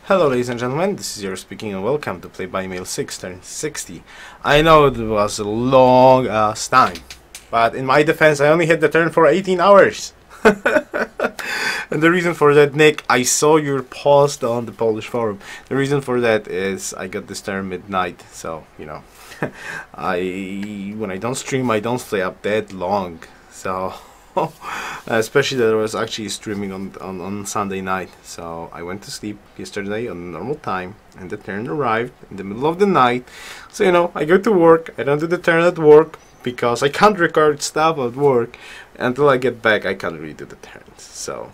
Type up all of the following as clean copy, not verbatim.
Hello ladies and gentlemen, this is Yoruus speaking and welcome to Play by Mail 6 turn 60. I know it was a long ass time, but in my defense I only hit the turn for 18 hours. And the reason for that, Nick, I saw your post on the Polish forum. The reason for that is I got this turn midnight, so you know, when I don't stream I don't stay up that long, so especially that I was actually streaming on Sunday night. So I went to sleep yesterday on normal time, and the turn arrived in the middle of the night. So you know, I go to work, I don't do the turn at work because I can't record stuff at work. Until I get back I can't really do the turns. So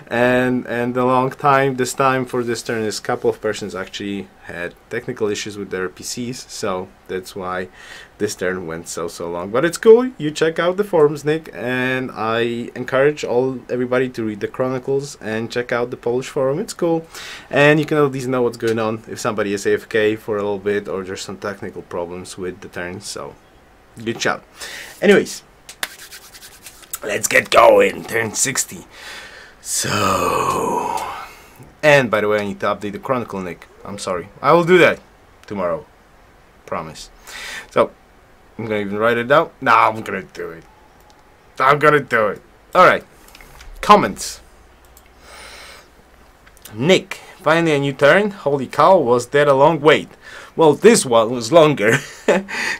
and the long time this time for this turn is a couple of persons actually had technical issues with their PCs, so that's why this turn went so long. But it's cool, you check out the forums, Nick, and I encourage everybody to read the chronicles and check out the Polish forum. It's cool, and you can at least know what's going on if somebody is AFK for a little bit or there's some technical problems with the turns. So good job. Anyways, let's get going. Turn 60. So, and by the way, I need to update the chronicle, Nick. I'm sorry. I will do that tomorrow. Promise. So, I'm gonna even write it down. No, I'm gonna do it. I'm gonna do it. Alright. Comments. Nick, finally a new turn. Holy cow, was that a long wait? Well, this one was longer.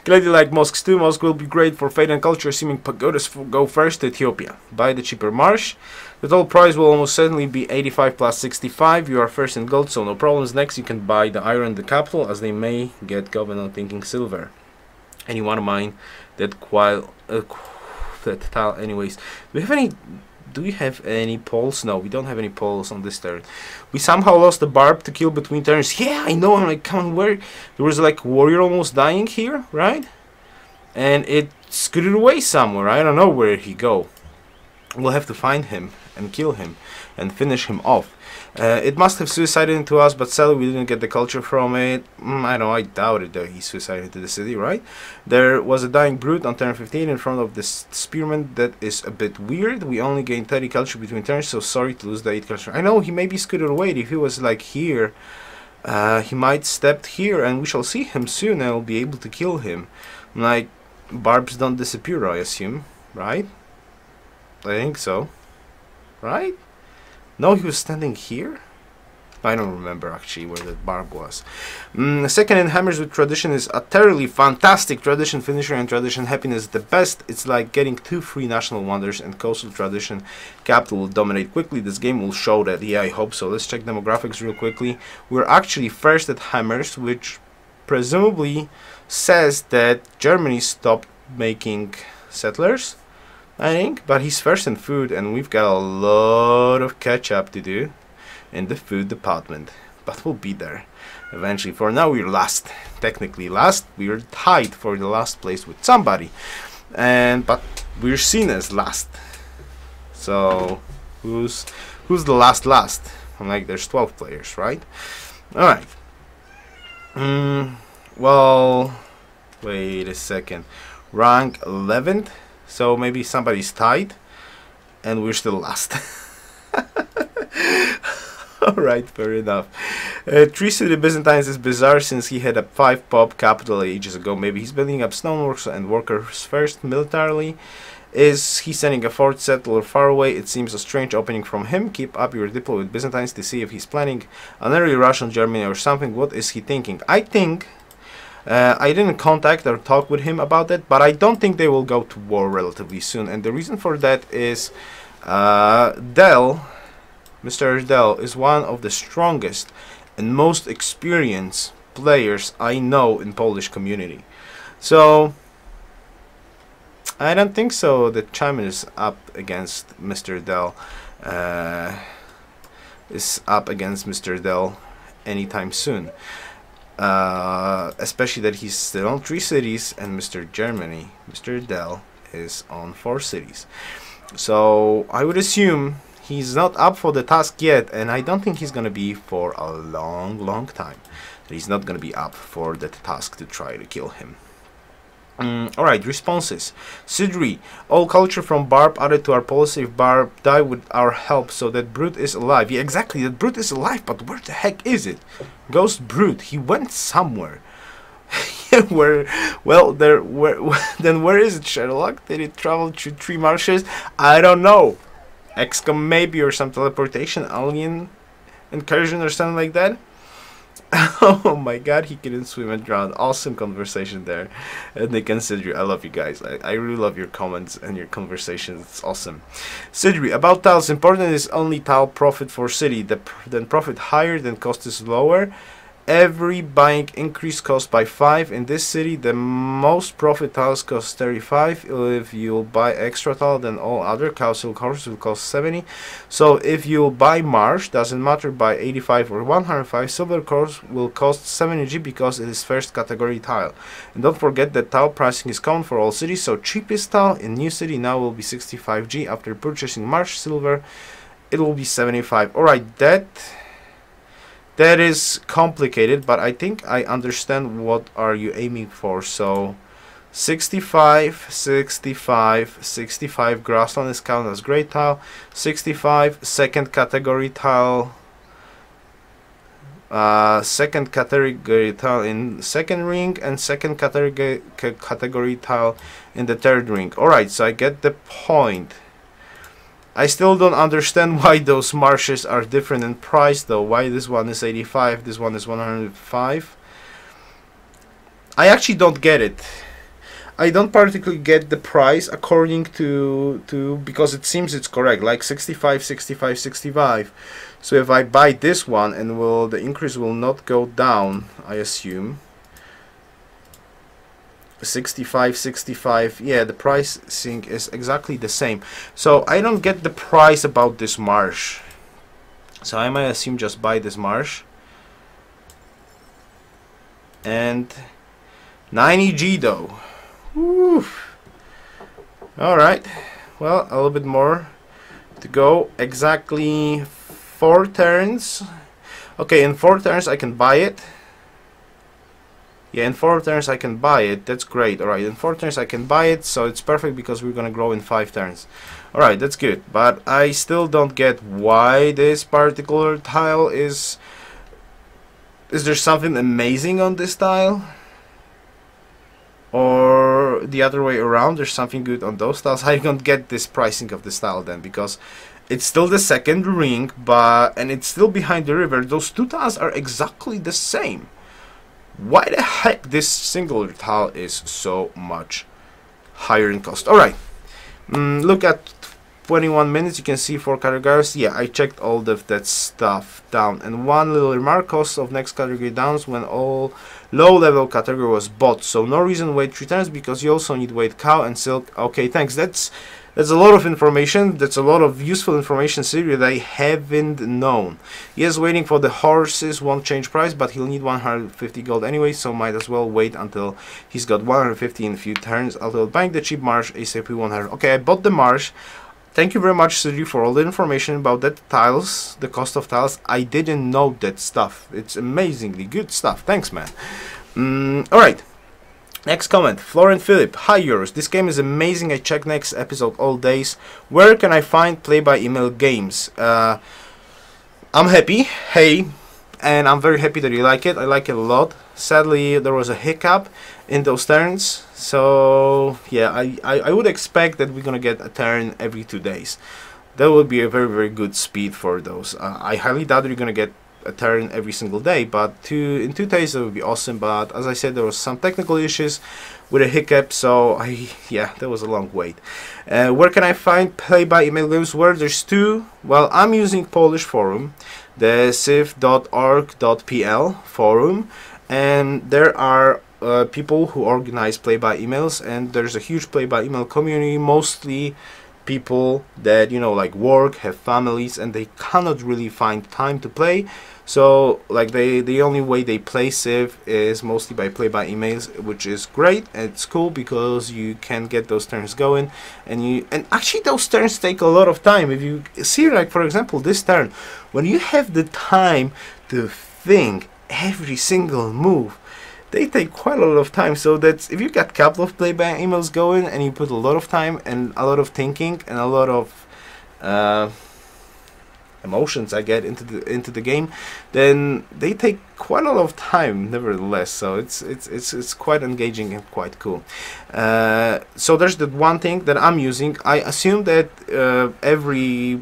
Clearly, like mosques too, mosque will be great for faith and culture, assuming pagodas go first to Ethiopia. Buy the cheaper marsh. The total price will almost certainly be 85 plus 65. You are first in gold, so no problems. Next, you can buy the iron, the capital, as they may get government thinking silver. Any one of mine that tile. Anyways, do we have any poles? No, we don't have any poles on this turn. We somehow lost the barb to kill between turns. Yeah, I know. I'm like, come on, where? There was like warrior almost dying here, right? And it scooted away somewhere. I don't know where he go. We'll have to find him and kill him and finish him off. It must have suicided into us, but sadly we didn't get the culture from it. I know, I doubt it that he suicided to the city, right? There was a dying brute on turn 15 in front of this spearman. That is a bit weird. We only gained 30 culture between turns, so sorry to lose the 8 culture. I know, he maybe scooted away. If he was like here, he might stepped here, and we shall see him soon and we'll be able to kill him. Like, barbs don't disappear, I assume, right? I think so. Right? No, he was standing here? I don't remember actually where that barb was. Second in hammers with tradition is utterly fantastic. Tradition finisher and tradition happiness the best. It's like getting 2 free national wonders, and coastal tradition capital will dominate quickly. This game will show that. Yeah, I hope so. Let's check demographics real quickly. We're actually first at hammers, which presumably says that Germany stopped making settlers, I think, but he's first in food, and we've got a lot of catch up to do in the food department, but we'll be there eventually. For now we're last, technically last. We're tied for the last place with somebody, but we're seen as last. So who's the last? I'm like, there's 12 players, right? All right. Well, wait a second. Rank 11th. So maybe somebody's tied, and we're still last. Alright, fair enough. Tree City Byzantines is bizarre since he had a 5-pop capital ages ago. Maybe he's building up stoneworks and workers first militarily. Is he sending a fort settler far away? It seems a strange opening from him. Keep up your diplo with Byzantines to see if he's planning an early rush on Germany or something. What is he thinking? I think... I didn't contact or talk with him about it, but I don't think they will go to war relatively soon. And the reason for that is Mr. Dell is one of the strongest and most experienced players I know in Polish community. So I don't think so that Gentelmen is up against Mr. Dell anytime soon. Especially that he's still on 3 cities, and Mr. Dell is on 4 cities. So I would assume he's not up for the task yet, and I don't think he's gonna be for a long time. He's not gonna be up for that task to try to kill him. Alright, responses. Sidri, all culture from Barb added to our policy. If Barb die with our help, so that Brute is alive. Yeah, exactly, that Brute is alive, but where the heck is it? Ghost Brute, he went somewhere. Where, well, there, then where is it, Sherlock? Did it travel through 3 marshes? I don't know. XCOM maybe, or some teleportation, alien incursion or something like that. Oh my god, he couldn't swim and drown. Awesome conversation there. And they consider, I love you guys. I really love your comments and your conversations. It's awesome. Sidri, about tiles, important is only tile profit for city. Then profit higher, then cost is lower. Every buying increase cost by 5. In this city, the most profit tiles cost 35. If you'll buy extra tile, then all other council cores will cost 70. So if you'll buy marsh, doesn't matter, buy 85 or 105, silver cores will cost 70G because it is first category tile. And don't forget that tile pricing is common for all cities, so cheapest tile in new city now will be 65G. After purchasing marsh silver, it will be 75. Alright, that is complicated, but I think I understand what are you aiming for. So 65, 65, 65 grassland is counted as great tile. 65 second category tile. Second category tile in second ring, and second category tile in the third ring. Alright, so I get the point. I still don't understand why those marshes are different in price though. Why this one is 85, this one is 105. I actually don't get it. I don't particularly get the price according to because it seems it's correct, like 65, 65, 65. So if I buy this one, and the increase will not go down, I assume. 65, 65, yeah, the pricing is exactly the same. So I don't get the price about this marsh. So I might assume just buy this marsh. And 90G though. Woo. Alright, well, a little bit more to go. Exactly 4 turns. Okay, in 4 turns I can buy it. Yeah, in 4 turns I can buy it. That's great. Alright, in 4 turns I can buy it, so it's perfect because we're gonna grow in 5 turns. Alright, that's good. But I still don't get why this particular tile is... Is there something amazing on this tile? Or the other way around, there's something good on those tiles? I don't get this pricing of this tile then, because it's still the second ring, and it's still behind the river. Those 2 tiles are exactly the same. Why the heck this single tile is so much higher in cost? Alright, look at 21 minutes, you can see 4 categories. Yeah, I checked all of that stuff down. And one little remark, cost of next category downs when all low level category was bought. So no reason wait 3 times, because you also need weight cow and silk. Okay, thanks. That's a lot of information. That's a lot of useful information, Siri, that I haven't known. Yes, waiting for the horses won't change price, but he'll need 150 gold anyway, so might as well wait until he's got 150 in a few turns. I'll buying the cheap marsh ASAP 100. Okay, I bought the marsh. Thank you very much, Siri, for all the information about that tiles, the cost of tiles. I didn't know that stuff. It's amazingly good stuff. Thanks, man. Alright. Next comment, Florent Philip. Hi Yoruus, this game is amazing. I check next episode all days. Where can I find play-by-email games? I'm happy, hey, and I'm very happy that you like it. I like it a lot. Sadly, there was a hiccup in those turns, so yeah, I would expect that we're gonna get a turn every 2 days. That would be a very, very good speed for those. I highly doubt that you're gonna get a turn every single day, but in 2 days that would be awesome. But as I said, there was some technical issues with a hiccup, so yeah, that was a long wait. Where can I find play-by-email games? Where there's 2. Well, I'm using Polish forum, the civ.org.pl forum, and there are people who organize play-by-emails, and there's a huge play-by-email community, mostly people that, you know, like work, have families, and they cannot really find time to play. So like the only way they play Civ is mostly by play-by-emails, which is great. And it's cool because you can get those turns going, and actually those turns take a lot of time. If you see, like for example this turn, when you have the time to think every single move, they take quite a lot of time. So that's, if you got a couple of play-by emails going and you put a lot of time and a lot of thinking and a lot of emotions I get into the game, then they take quite a lot of time nevertheless. So it's quite engaging and quite cool. So there's the one thing that I'm using. I assume that every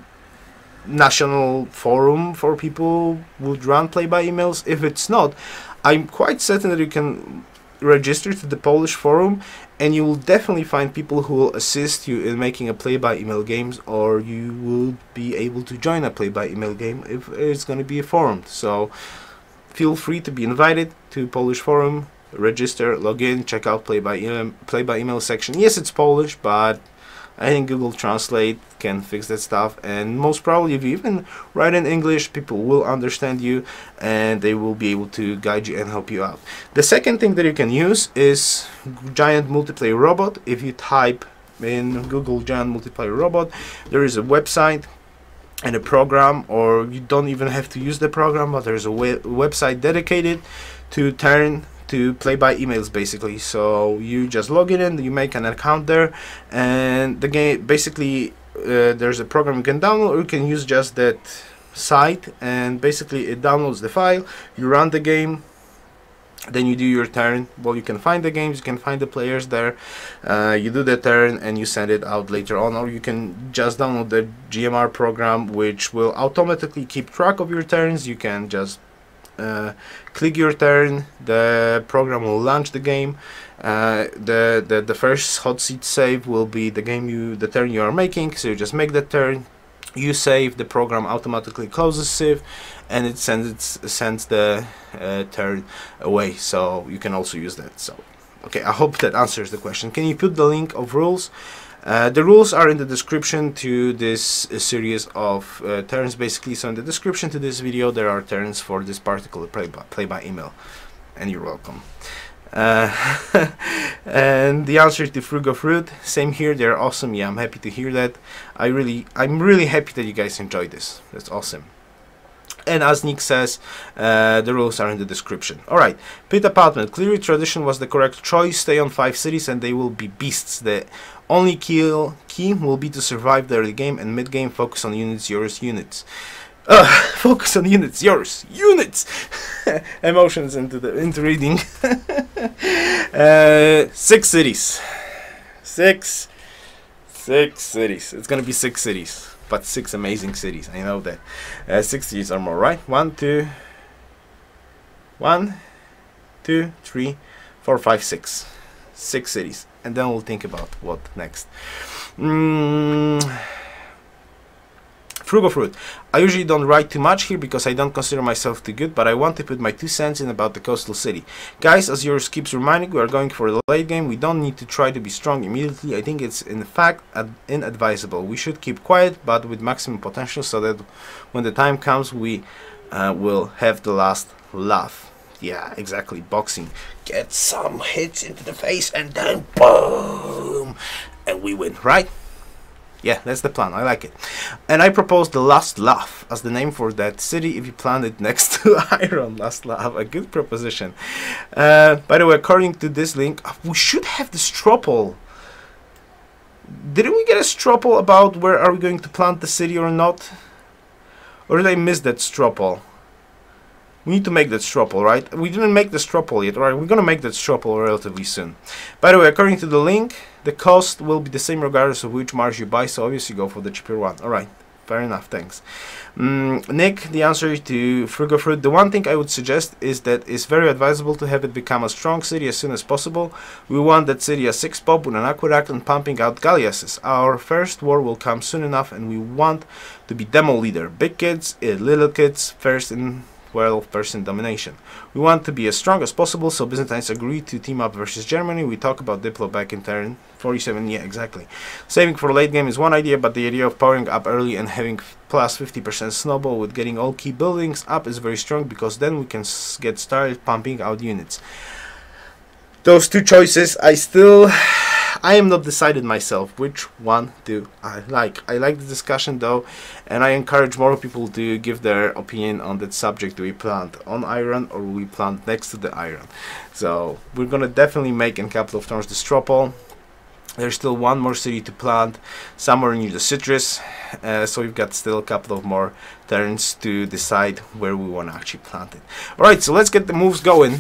national forum for people would run play-by emails. If it's not, I'm quite certain that you can register to the Polish forum and you will definitely find people who will assist you in making a play-by email games, or you will be able to join a play-by email game if it's going to be a forum. So feel free to be invited to Polish forum, register, log in, check out play-by email section. Yes, it's Polish, but I think Google Translate can fix that stuff, and most probably if you even write in English, people will understand you and they will be able to guide you and help you out. The second thing that you can use is Giant Multiplayer Robot. If you type in Google Giant Multiplayer Robot, there is a website and a program, or you don't even have to use the program, but there's a website dedicated to to play-by emails basically. So you just log in, you make an account there, and the game basically there's a program you can download, or you can use just that site, and basically it downloads the file, you run the game, then you do your turn. Well, you can find the games, you can find the players there, you do the turn and you send it out later on, or you can just download the GMR program, which will automatically keep track of your turns. You can just click your turn, the program will launch the game. The first hot seat save will be the turn you are making. So you just make the turn, you save, the program automatically closes save, and it sends the turn away. So you can also use that. So okay, I hope that answers the question. Can you put the link of rules? The rules are in the description to this series of turns basically. So in the description to this video there are turns for this particular play-by email, and you're welcome. And the answer to Frugo Fruit, same here, they're awesome. Yeah, I'm happy to hear that. I'm really happy that you guys enjoyed this. That's awesome. And as Nick says, the rules are in the description. Alright, Pit Apartment. Clearly tradition was the correct choice. Stay on 5 cities and they will be beasts. The only key will be to survive the early game, and mid game focus on units, yours, units. Focus on units, yours, units! Emotions into reading. 6 cities. 6 cities. It's gonna be 6 cities. But 6 amazing cities, I know that. 6 cities or more, right? 1, 2, 3, 4, 5, 6. 6 cities. And then we'll think about what next. Frugo Fruit. I usually don't write too much here because I don't consider myself too good, but I want to put my 2 cents in about the coastal city. Guys, as Yoruus keeps reminding, we are going for the late game. We don't need to try to be strong immediately. I think it's in fact inadvisable. We should keep quiet but with maximum potential, so that when the time comes we will have the last laugh. Yeah, exactly. Boxing. Get some hits into the face and then boom! And we win, right? Yeah, that's the plan. I like it. And I propose the Last Laugh as the name for that city if you plan it next to Iron. Last Laugh. A good proposition. By the way, according to this link, we should have the Stropole. Didn't we get a Stropole about where are we going to plant the city or not? Or did I miss that Stropole? We need to make that Stropole, right? We didn't make the Stropole yet, right? We're gonna make that Stropole relatively soon. By the way, according to the link, the cost will be the same regardless of which Mars you buy, so obviously go for the cheaper one. Alright, fair enough, thanks. Nick, the answer to Frugo Fruit, the one thing I would suggest is that it's very advisable to have it become a strong city as soon as possible. We want that city a 6 pop with an aqueduct and pumping out galleasses. Our first war will come soon enough and we want to be demo leader. Big kids, little kids, first in 12-person domination. We want to be as strong as possible, so Byzantines agreed to team up versus Germany. We talk about Diplo back in turn 47, yeah, exactly. Saving for late game is one idea, but the idea of powering up early and having plus 50% snowball with getting all key buildings up is very strong, because then we can get started pumping out units. Those two choices, I I am not decided myself which one do I like. I like the discussion though, and I encourage more people to give their opinion on that subject. Do we plant on iron or will we plant next to the iron? So we're gonna definitely make in a couple of turns the straw poll. There's still one more city to plant somewhere near the citrus, so we've got still a couple of more turns to decide where we want to actually plant it. Alright, so let's get the moves going.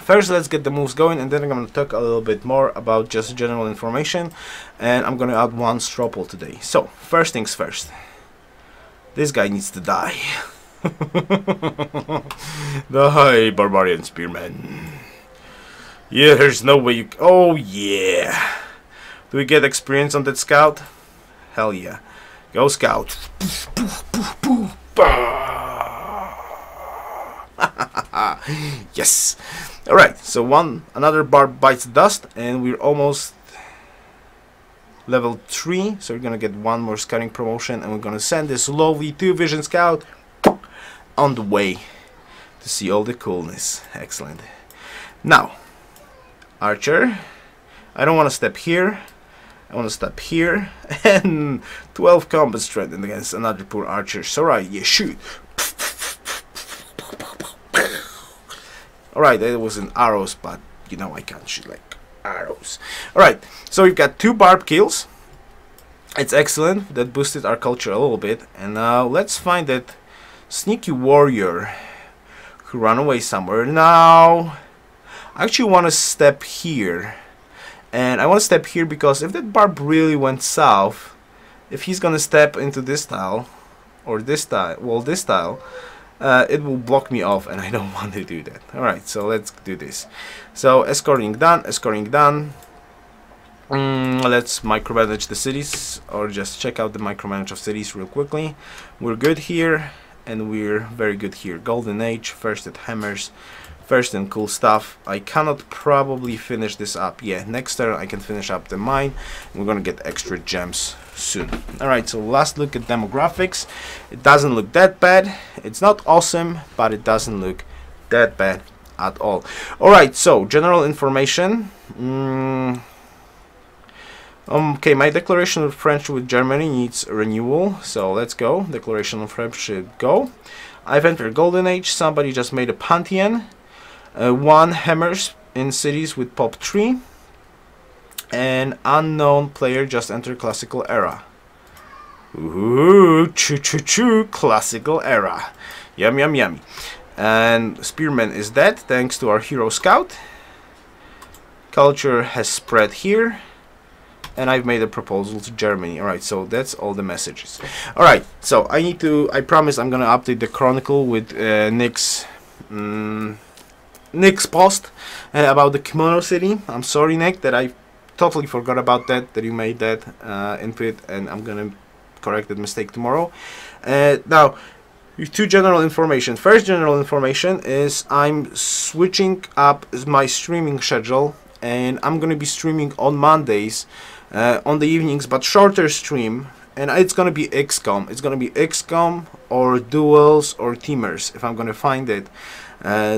First, let's get the moves going, and then I'm going to talk a little bit more about just general information, and I'm going to add one straw poll today. So, first things first. This guy needs to die. Die, barbarian spearman. Yeah, there's no way you... Oh, yeah. Do we get experience on that scout? Hell yeah. Go, scout. Yes. Alright, so another barb bites dust, and we're almost level 3. So we're going to get one more scouting promotion, and we're going to send this lovely 2 vision scout on the way to see all the coolness. Excellent. Now, archer, I don't want to step here, I want to step here, and 12 combat strength against another poor archer. So right, yeah, shoot. Alright, that was an arrows, but you know I can't shoot like arrows. Alright, so we've got 2 barb kills. It's excellent, that boosted our culture a little bit. And now let's find that sneaky warrior who ran away somewhere. Now I actually want to step here, and I want to step here because if that barb really went south, if he's gonna step into this tile or this tile, well, this tile, it will block me off, and I don't want to do that. Alright, so let's do this. So escorting done, escorting done. Let's micromanage the cities, or just check out the micromanage of cities real quickly. We're good here, and we're very good here. Golden Age, first it hammers. First and cool stuff. I cannot probably finish this up. Yeah, next turn I can finish up the mine. We're gonna get extra gems soon. Alright, so last look at demographics. It doesn't look that bad. It's not awesome, but it doesn't look that bad at all. Alright, so general information. Okay, my declaration of friendship with Germany needs renewal. So let's go. Declaration of friendship, go. I've entered Golden Age. Somebody just made a Pantheon. 1 hammers in cities with pop 3. An unknown player just entered classical era. Ooh, choo choo choo, classical era. Yum yum yummy. And spearman is dead thanks to our hero scout. Culture has spread here. And I've made a proposal to Germany. Alright, so that's all the messages. Alright, so I promise I'm gonna update the chronicle with Nick's post about the Kimono City. I'm sorry, Nick, that I totally forgot about that you made that input, and I'm gonna correct that mistake tomorrow. Now, 2 general information. First general information is I'm switching up my streaming schedule, and I'm gonna be streaming on Mondays on the evenings, but shorter stream. And it's gonna be XCOM. It's gonna be XCOM or duels or teamers if I'm gonna find it.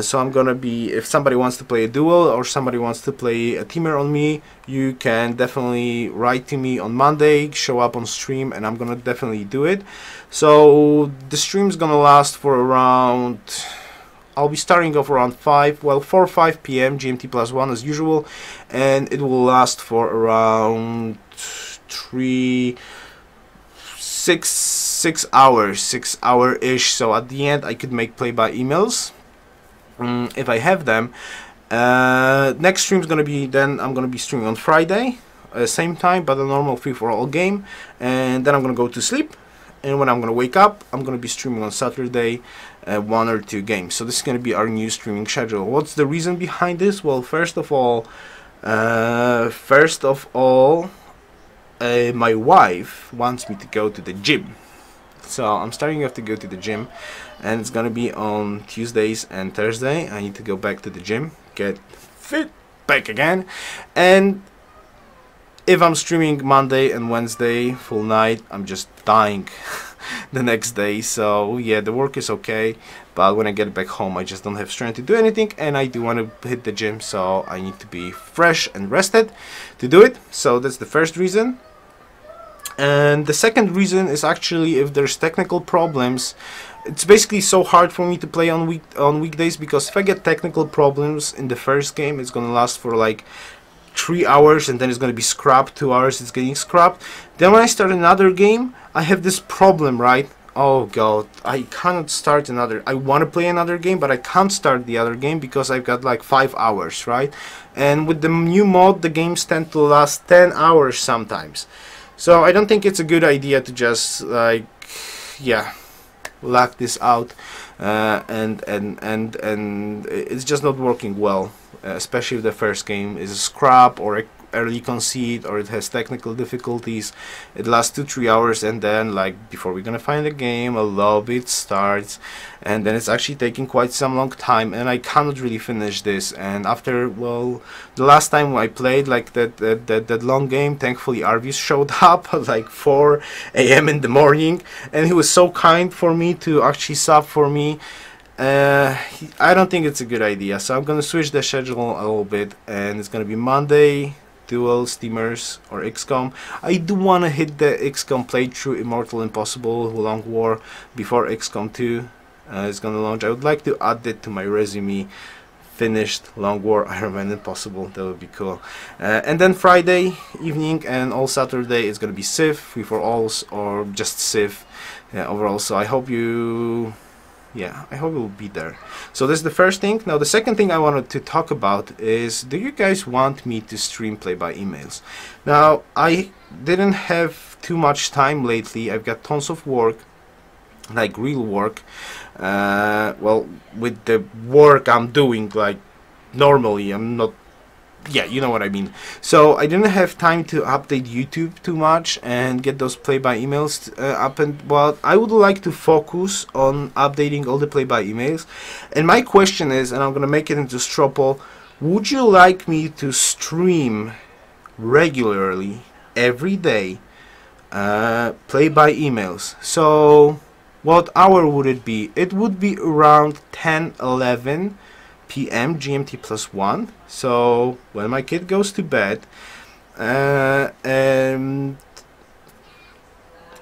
So I'm gonna be, if somebody wants to play a duel or somebody wants to play a teamer on me, you can definitely write to me on Monday, show up on stream, and I'm gonna definitely do it. So the stream's gonna last for around, I'll be starting off around 4 or 5 p.m. GMT +1 as usual, and it will last for around 6 hour-ish. So at the end I could make play-by emails if I have them. Next stream is gonna be, then I'm gonna be streaming on Friday, same time, but a normal free-for-all game, and then I'm gonna go to sleep. And when I'm gonna wake up, I'm gonna be streaming on Saturday, 1 or 2 games. So this is gonna be our new streaming schedule. What's the reason behind this? Well, first of all, my wife wants me to go to the gym. So I'm starting off to go to the gym, and it's gonna be on Tuesdays and Thursday. I need to go back to the gym, get fit back again. And if I'm streaming Monday and Wednesday full night, I'm just dying. the next day. So yeah, the work is okay, but when I get back home I just don't have strength to do anything, and I do want to hit the gym, so I need to be fresh and rested to do it. So that's the first reason. And the second reason is actually if there's technical problems. It's basically so hard for me to play on weekdays, because if I get technical problems in the first game, it's gonna last for like 3 hours, and then it's gonna be scrapped. 2 hours, it's getting scrapped. Then when I start another game, I have this problem, right? Oh god, I cannot start another. I want to play another game, but I can't start the other game because I've got like 5 hours, right? And with the new mod, the games tend to last 10 hours sometimes. So I don't think it's a good idea to just like, yeah, lock this out, and it's just not working well, especially if the first game is a scrap or a early concede, or it has technical difficulties. It lasts 2-3 hours, and then like before we're gonna find the game, a lobby starts, and then it's actually taking quite some long time, and I cannot really finish this. And after, well, the last time I played like that long game, thankfully Arvius showed up at like 4 AM in the morning, and he was so kind for me to actually sub for me. I don't think it's a good idea, so I'm gonna switch the schedule a little bit, and it's gonna be Monday Duel, Steamers, or XCOM. I do want to hit the XCOM playthrough, Immortal Impossible Long War, before XCOM 2 is gonna launch. I would like to add that to my resume. Finished Long War, Iron Man Impossible. That would be cool. And then Friday evening and all Saturday is gonna be Civ, Free for Alls, or just Civ overall. So I hope you... yeah, I hope it will be there. So that's the first thing. Now the second thing I wanted to talk about is, do you guys want me to stream play by emails? Now I didn't have too much time lately. I've got tons of work, like real work. Well, with the work I'm doing, like normally I'm not, yeah, you know what I mean. So I didn't have time to update YouTube too much and get those play-by-emails up, and well, I would like to focus on updating all the play-by-emails. And my question is, and I'm gonna make it into straw poll, would you like me to stream regularly every day play-by-emails? So what hour would it be? It would be around 10-11 PM GMT +1. So when my kid goes to bed, and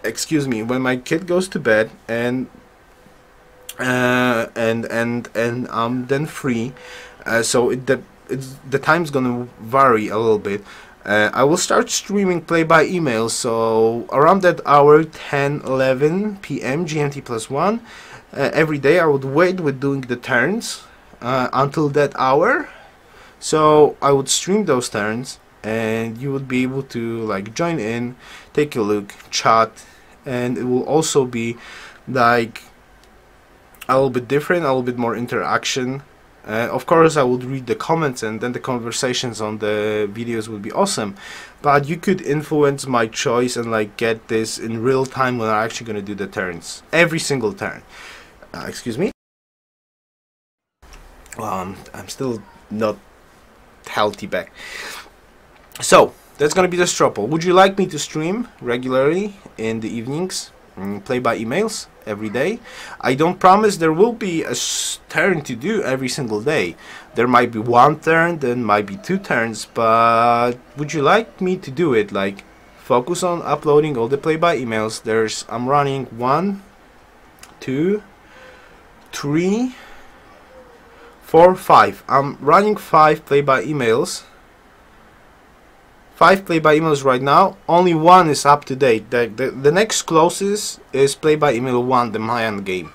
excuse me, when my kid goes to bed, and I'm then free, so the time's gonna vary a little bit. I will start streaming play-by-email, so around that hour, 10-11 PM GMT +1, every day. I would wait with doing the turns until that hour, so I would stream those turns, and you would be able to like join in, take a look, chat, and it will also be like a little bit different, a little bit more interaction. Of course I would read the comments, and then the conversations on the videos would be awesome, but you could influence my choice and like get this in real time when I'm actually gonna do the turns, every single turn. Excuse me. Well, I'm still not healthy back. So that's gonna be the straw poll. Would you like me to stream regularly in the evenings, play by emails every day? I don't promise there will be a turn to do every single day. There might be one turn, then might be 2 turns, but would you like me to do it? Like focus on uploading all the play by emails. I'm running 1, 2, 3, 4, 5. I'm running 5 play-by-emails. 5 play-by-emails right now. Only 1 is up to date. The next closest is play-by-email 1, the Mayan game.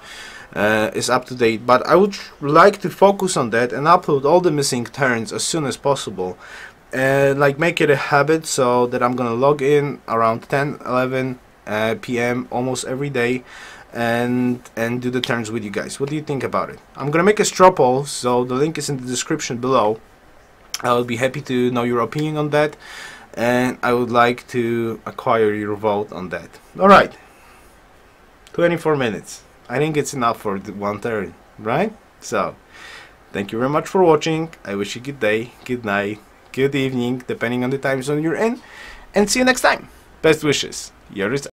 Is up to date. But I would like to focus on that and upload all the missing turns as soon as possible. And like make it a habit, so that I'm gonna log in around 10-11 PM almost every day, and do the turns with you guys. What do you think about it? I'm gonna make a straw poll, so the link is in the description below. I'll be happy to know your opinion on that, and I would like to acquire your vote on that. Alright, 24 minutes. I think it's enough for the 1 turn, right? So thank you very much for watching. I wish you a good day, good night, good evening, depending on the time zone you're in, and see you next time. Best wishes, Yoruus.